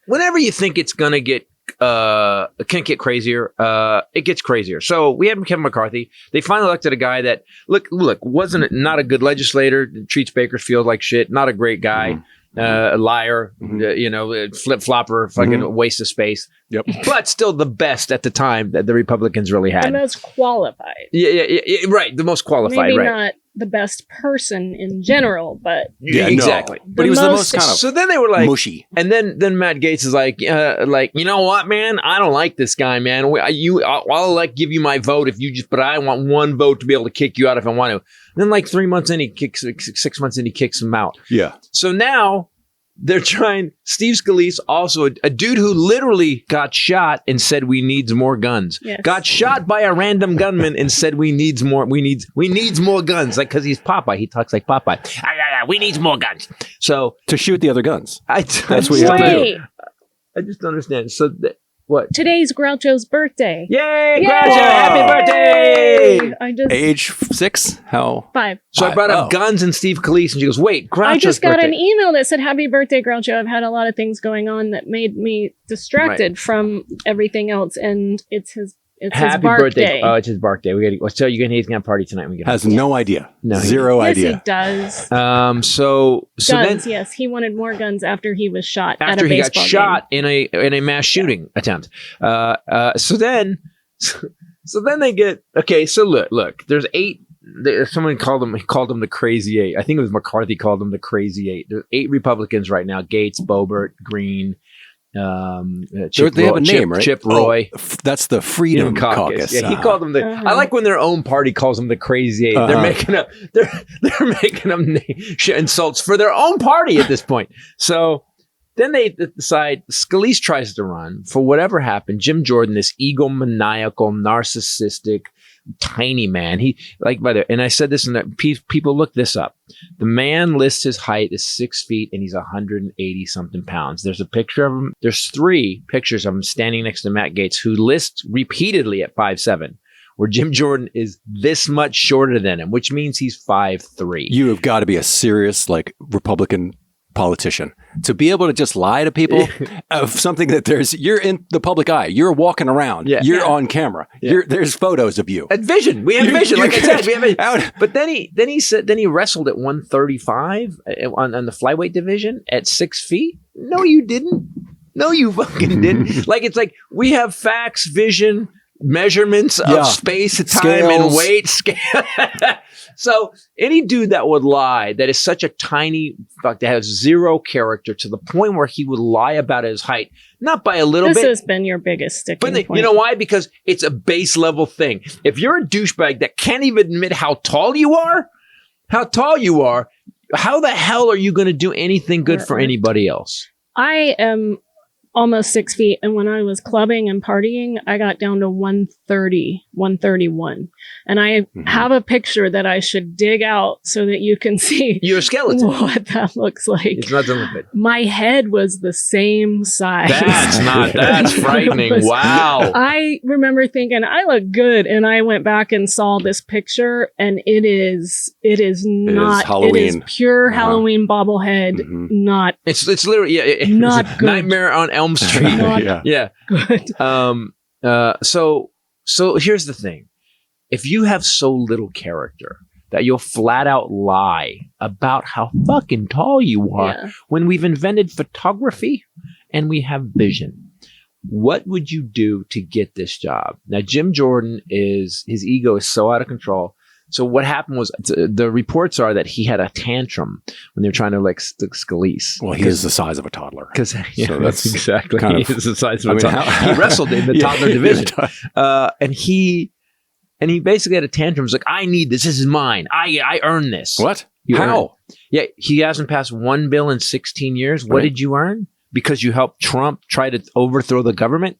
whenever you think it's gonna get can't get crazier, it gets crazier. So we have Kevin McCarthy. They finally elected a guy that look wasn't not a good legislator, treats Bakersfield like shit, not a great guy, a liar, flip flopper, fucking waste of space. Yep. But still the best at the time that the Republicans really had. The most qualified. Yeah, right. The most qualified, Maybe right? not the best person in general, but exactly. But he was the most kind of so then they were like mushy. And then Matt Gaetz is like, you know what, man? I don't like this guy, man. I'll give you my vote if you but I want one vote to be able to kick you out if I want to. And then like 3 months in, 6 months in, he kicks him out. Yeah. So now they're trying. Steve Scalise, also a dude who literally got shot and said we needs more guns. Yes. Got shot by a random gunman and said we needs more guns. Like because he's Popeye, he talks like Popeye. We needs more guns. So to shoot the other guns. That's what you have to do. I just don't understand. So what? Today's Groucho's birthday. Yay, Groucho! Happy birthday! Age 6? How? 5. So I brought up guns and Steve Scalise, and she goes, "Wait, Groucho's I just got birthday." an email that said, "Happy birthday, Groucho." I've had a lot of things going on that made me distracted from everything else, and it's his Happy bark birthday! day. Oh, it's his bark day. So he's gonna party tonight. We has no idea. No, zero yes, idea. He does. So guns. then, yes, he wanted more guns after he was shot. After at a he got baseball shot in a mass shooting attempt. So then they get okay. So look. There's 8. Someone called him the Crazy 8. I think it was McCarthy called him the Crazy 8. There's 8 Republicans right now: Gaetz, Boebert, Green. They have a name, right? Chip Roy. That's the Freedom Caucus. Yeah, he called them the. I like when their own party calls them the Crazy 8. They're making up. They're making up insults for their own party at this point. So then they decide. Scalise tries to run for whatever happened. Jim Jordan, this egomaniacal, narcissistic, tiny man. And I said this, and people look this up. The man lists his height as 6 feet, and he's 180 something pounds. There's a picture of him. There's 3 pictures of him standing next to Matt Gaetz, who lists repeatedly at 5'7", where Jim Jordan is this much shorter than him, which means he's 5'3". You have got to be a serious Republican politician to be able to just lie to people of something that you're in the public eye, you're walking around, you're on camera, there's photos of you. At Vision, we have Vision. Like I said, we have Vision. But then he wrestled at 135 on the flyweight division at 6 feet. No, you didn't. No, you fucking didn't. It's like we have facts, vision, measurements of space, time, scales, and weight. So any dude that would lie, that is such a tiny fuck, that has zero character to the point where he would lie about his height, not by a little bit. This has been your biggest sticking point. You know why? Because it's a base level thing. If you're a douchebag that can't even admit how tall you are, how the hell are you going to do anything good for anybody else? I am almost 6 feet. And when I was clubbing and partying, I got down to 130, 131. And I have a picture that I should dig out so that you can see your skeleton, what that looks like. It's not done with it. My head was the same size. That's frightening. Wow. I remember thinking I look good. And I went back and saw this picture, and it is not Halloween. It is pure Halloween bobblehead. Not it's literally not good. Nightmare on Elm Street. Not good. So here's the thing. If you have so little character that you'll flat out lie about how fucking tall you are when we've invented photography and we have vision, what would you do to get this job? Now, Jim Jordan his ego is so out of control. So what happened was the reports are that he had a tantrum when they were trying to stick Scalise. Well, he is the size of a toddler. So that's exactly. He is the size of a toddler. He wrestled in the toddler division. And he basically had a tantrum. He's like, I need this. This is mine. I earned this. What? How? Yeah, he hasn't passed one bill in 16 years. What did you earn? Because you helped Trump try to overthrow the government?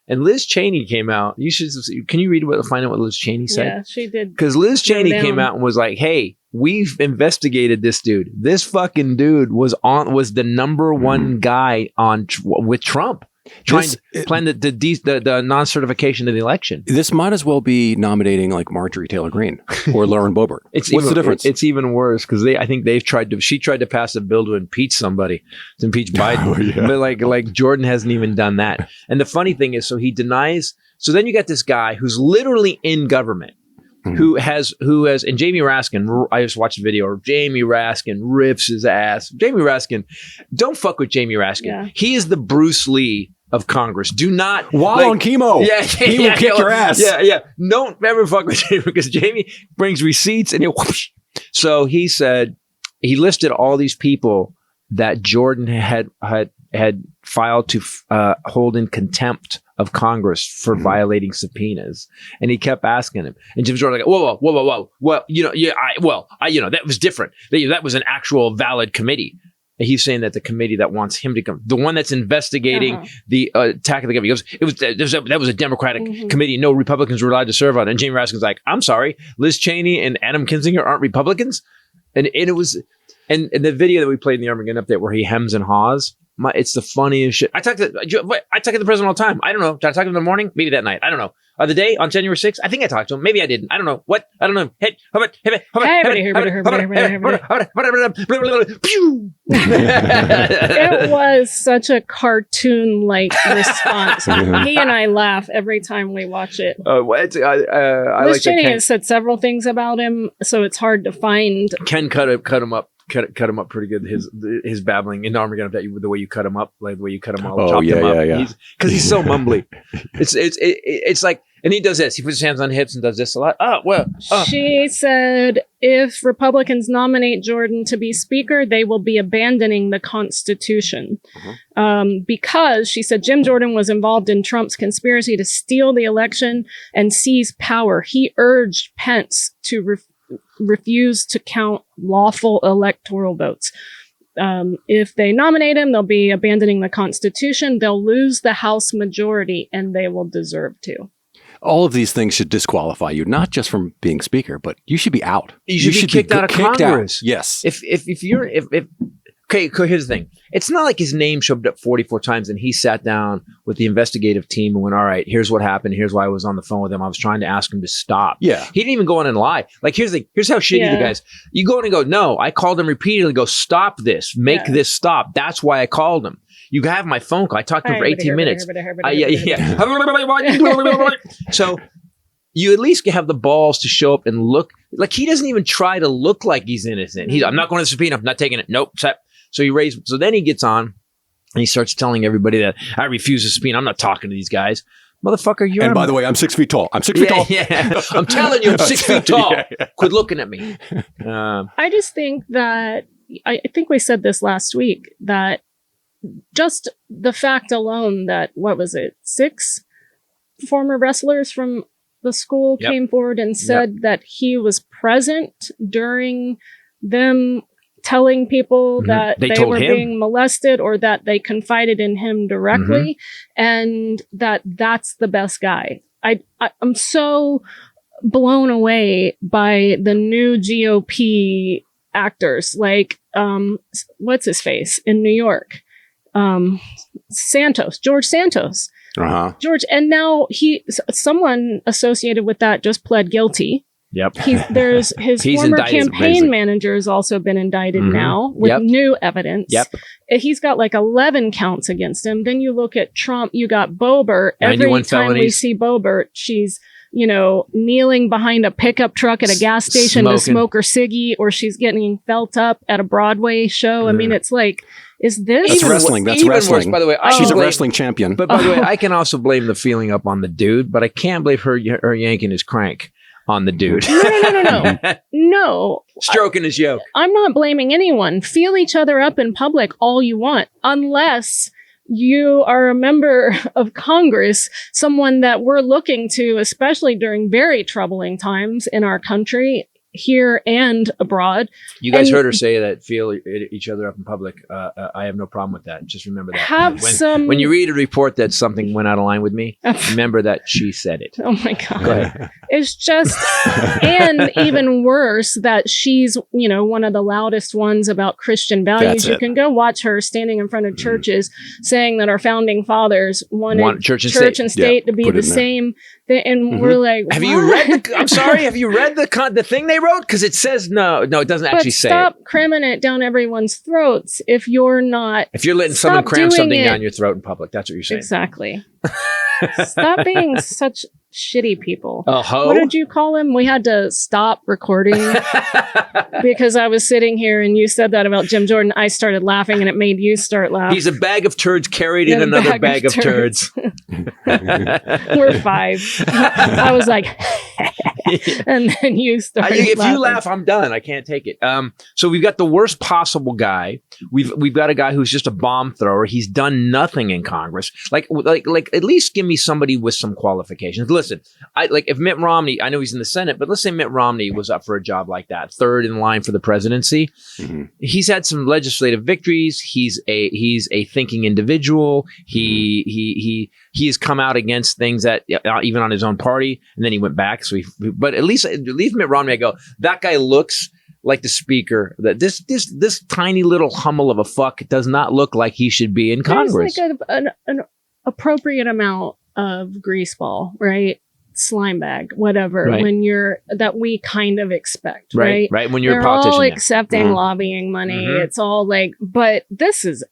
And Liz Cheney came out. Can you find out what Liz Cheney said? Yeah, she did. Because Liz Cheney came out and was like, "Hey, we've investigated this dude. This fucking dude was the number one guy with Trump. plan the non-certification of the election. This might as well be nominating like Marjorie Taylor Greene or Lauren Boebert. What's the difference? It's even worse because I think she tried to pass a bill to impeach somebody, to impeach Biden. But like Jordan hasn't even done that. And the funny thing is, so he denies. So then you got this guy who's literally in government. Who has and Jamie Raskin, I just watched a video of Jamie Raskin rips his ass. Jamie Raskin, don't fuck with Jamie Raskin. Yeah. He is the Bruce Lee of Congress. Do not while on chemo. He will kick your ass. Yeah. Don't ever fuck with Jamie because Jamie brings receipts and whoosh. So he said he listed all these people that Jordan had filed to hold in contempt of Congress for violating subpoenas, and he kept asking him. And Jim Jordan like, whoa. Well, that was different. That was an actual valid committee. And he's saying that the committee that wants him to come, the one that's investigating the attack of the government, that was a Democratic committee. No Republicans were allowed to serve on it. And Jamie Raskin's like, I'm sorry, Liz Cheney and Adam Kinzinger aren't Republicans, and it was, and the video that we played in the Armageddon update where he hems and haws. It's the funniest shit. I talk to the president all the time. I don't know. Did I talk to him in the morning? Maybe that night. I don't know. The day on January 6th, I think I talked to him. Maybe I didn't. I don't know. What? I don't know. It was such a cartoon-like response. He and I laugh every time we watch it. Liz Cheney has said several things about him, so it's hard to find. Ken cut him up. Cut him up pretty good. His babbling in Armageddon, the way you cut him up, like the way you cut him all. Oh yeah. Because he's so mumbly. It's like, and he does this. He puts his hands on hips and does this a lot. She said if Republicans nominate Jordan to be Speaker, they will be abandoning the Constitution. Because she said Jim Jordan was involved in Trump's conspiracy to steal the election and seize power. He urged Pence to refuse to count lawful electoral votes. If they nominate him, they'll be abandoning the Constitution. They'll lose the House majority, and they will deserve to. All of these things should disqualify you, not just from being Speaker, but you should be out. You should be kicked out of Congress. Yes. If okay, here's the thing. It's not like his name showed up 44 times and he sat down with the investigative team and went, all right, here's what happened. Here's why I was on the phone with him. I was trying to ask him to stop. Yeah. He didn't even go on and lie. Like, here's how shitty the guys. You go in and go, no, I called him repeatedly. Go, stop this. Make this stop. That's why I called him. You have my phone call. I talked to him for 18 minutes. So you at least have the balls to show up and look. Like, he doesn't even try to look like he's innocent. I'm not going to the subpoena. I'm not taking it. Nope. So then he gets on and he starts telling everybody that I refuse to subpoena. I'm not talking to these guys. Motherfucker, you're... And by the way, I'm 6 feet tall. I'm 6 feet tall. Yeah. I'm telling you, I'm 6 feet tall. Quit looking at me. I just think that, I think we said this last week, that just the fact alone that, 6 former wrestlers from the school came forward and said that he was present during them telling people that they were being molested or that they confided in him directly, and that's the best guy. I'm so blown away by the new GOP actors, like what's his face in New York, George Santos. George, and now someone associated with that just pled guilty. Yep. There's his former campaign manager has also been indicted now with new evidence. Yep. He's got like 11 counts against him. Then you look at Trump, you got Boebert. Every time we see Boebert, she's, kneeling behind a pickup truck at a gas station to smoke her ciggy, or she's getting felt up at a Broadway show. I mean, it's like, is this... That's wrestling. That's wrestling. Worse, by the way, she's a wrestling champion. But by the way, I can also blame the feeling up on the dude, but I can't blame her yanking his crank on the dude. No. Stroking his yoke. I'm not blaming anyone. Feel each other up in public all you want, unless you are a member of Congress, someone that we're looking to, especially during very troubling times in our country. here and abroad. You guys heard her say that, feel each other up in public. I have no problem with that. Just remember that. When you read a report that something went out of line with me, remember that she said it. Oh my God. Go ahead. It's just, and even worse, that she's, one of the loudest ones about Christian values. You can go watch her standing in front of churches saying that our founding fathers wanted church and state to be the same. And we're like, have you read the thing they wrote? Because it says no, it doesn't actually say it. Stop cramming it down everyone's throats if you're letting someone cram something down your throat in public. That's what you're saying. Exactly. Stop being such shitty people. Oh, what did you call him? We had to stop recording because I was sitting here and you said that about Jim Jordan. I started laughing and it made you start laughing. He's a bag of turds carried in another bag of turds. We're 5. I was like, and then you started if laughing. You laugh, I'm done. I can't take it. So we've got the worst possible guy. We've got a guy who's just a bomb thrower. He's done nothing in Congress. Like at least give me somebody with some qualifications. Listen, if Mitt Romney, I know he's in the Senate, but let's say Mitt Romney was up for a job like that, third in line for the presidency. Mm-hmm. He's had some legislative victories. He's a thinking individual. He has come out against things that even on his own party, and then he went back. But at least Mitt Romney, I go, that guy looks like the speaker. That this tiny little hummel of a fuck does not look like he should be in Congress. There's like an appropriate amount of greaseball, right? Slime bag, whatever. Right. That we kind of expect, right? Right. When you're They're a politician, all accepting lobbying money. It's all like, but this is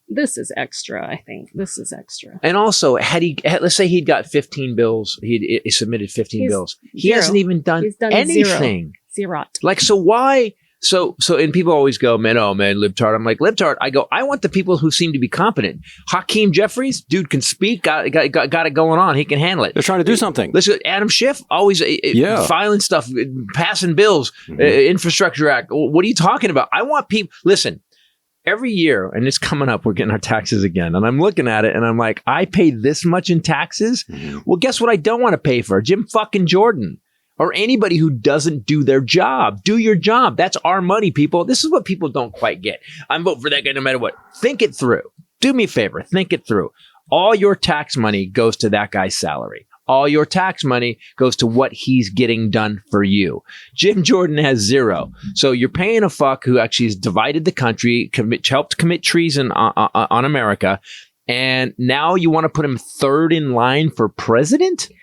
extra. I think this is extra. And also, let's say he'd got 15 bills, he submitted 15 bills. He hasn't even done anything. Zero. Like, so why? So, and people always go, man, libtard. I'm like, libtard. I go, I want the people who seem to be competent. Hakeem Jeffries, dude can speak, got it going on. He can handle it. They're trying to do something. Listen, Adam Schiff, always filing stuff, passing bills, Infrastructure Act. What are you talking about? I want people, listen, every year, and it's coming up, we're getting our taxes again. And I'm looking at it and I'm like, I paid this much in taxes? Well, guess what I don't want to pay for? Jim fucking Jordan. Or anybody who doesn't do their job. Do your job. That's our money, people. This is what people don't quite get. I'm voting for that guy no matter what. Think it through. Do me a favor. Think it through. All your tax money goes to that guy's salary. All your tax money goes to what he's getting done for you. Jim Jordan has 0. So you're paying a fuck who actually has divided the country, helped commit treason on America. And now you want to put him third in line for president?